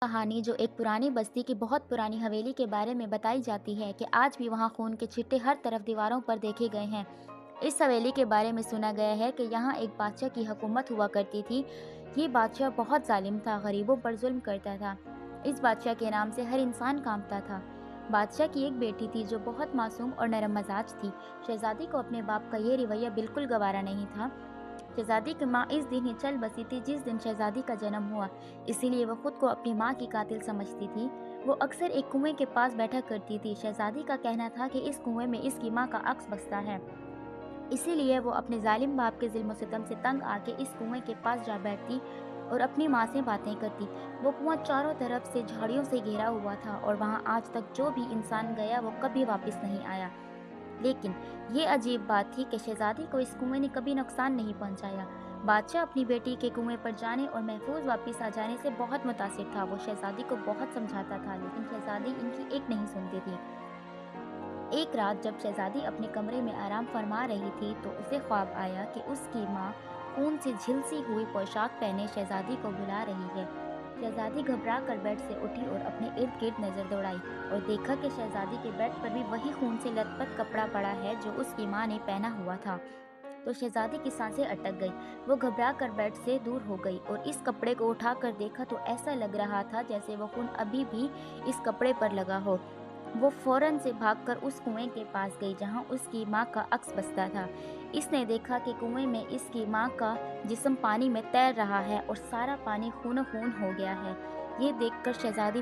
कहानी जो एक पुरानी बस्ती की बहुत पुरानी हवेली के बारे में बताई जाती है कि आज भी वहाँ खून के छिट्टे हर तरफ दीवारों पर देखे गए हैं। इस हवेली के बारे में सुना गया है कि यहाँ एक बादशाह की हुकूमत हुआ करती थी। ये बादशाह बहुत जालिम था, गरीबों पर जुल्म करता था। इस बादशाह के नाम से हर इंसान कांपता था। बादशाह की एक बेटी थी जो बहुत मासूम और नरम मजाज थी। शहजादी को अपने बाप का ये रवैया बिल्कुल गवारा नहीं था। शहजादी की माँ इस दिन ही चल बसी थी जिस दिन शहजादी का जन्म हुआ, इसीलिए वो खुद को अपनी माँ की कातिल समझती थी। वो अक्सर एक कुएं के पास बैठा करती थी। शहजादी का कहना था कि इस कुएं में इसकी माँ का अक्स बसता है, इसीलिए वो अपने जालिम बाप के जुल्म सितम से तंग आके इस कुएं के पास जा बैठती और अपनी माँ से बातें करती। वो कुआं चारों तरफ से झाड़ियों से घिरा हुआ था और वहाँ आज तक जो भी इंसान गया वो कभी वापस नहीं आया। लेकिन ये अजीब बात थी कि शहजादी को इस कुएं ने कभी नुकसान नहीं पहुंचाया। बादशाह अपनी बेटी के कुएं पर जाने और महफूज वापस आ जाने से बहुत मुतासिर था। वो शहजादी को बहुत समझाता था, लेकिन शहजादी इनकी एक नहीं सुनती थी। एक रात जब शहजादी अपने कमरे में आराम फरमा रही थी तो उसे ख्वाब आया कि उसकी माँ खून से झिलसी हुई पोशाक पहने शहजादी को बुला रही है। शहजादी घबरा कर बेड से उठी और अपने इर्द गिर्द नजर दौड़ाई और देखा कि शहजादी के बेड पर भी वही खून से लथपथ कपड़ा पड़ा है जो उसकी माँ ने पहना हुआ था। तो शहजादी की सांसें अटक गई। वो घबरा कर बेड से दूर हो गई और इस कपड़े को उठा कर देखा तो ऐसा लग रहा था जैसे वो खून अभी भी इस कपड़े पर लगा हो। वो फौरन से भागकर उस कुएं के पास गई जहां उसकी माँ का अक्स बसता था। इसने देखा कि कुएं में इसकी माँ का जिस्म पानी में तैर रहा है और सारा पानी खून खून हो गया है। ये देखकर शहजादी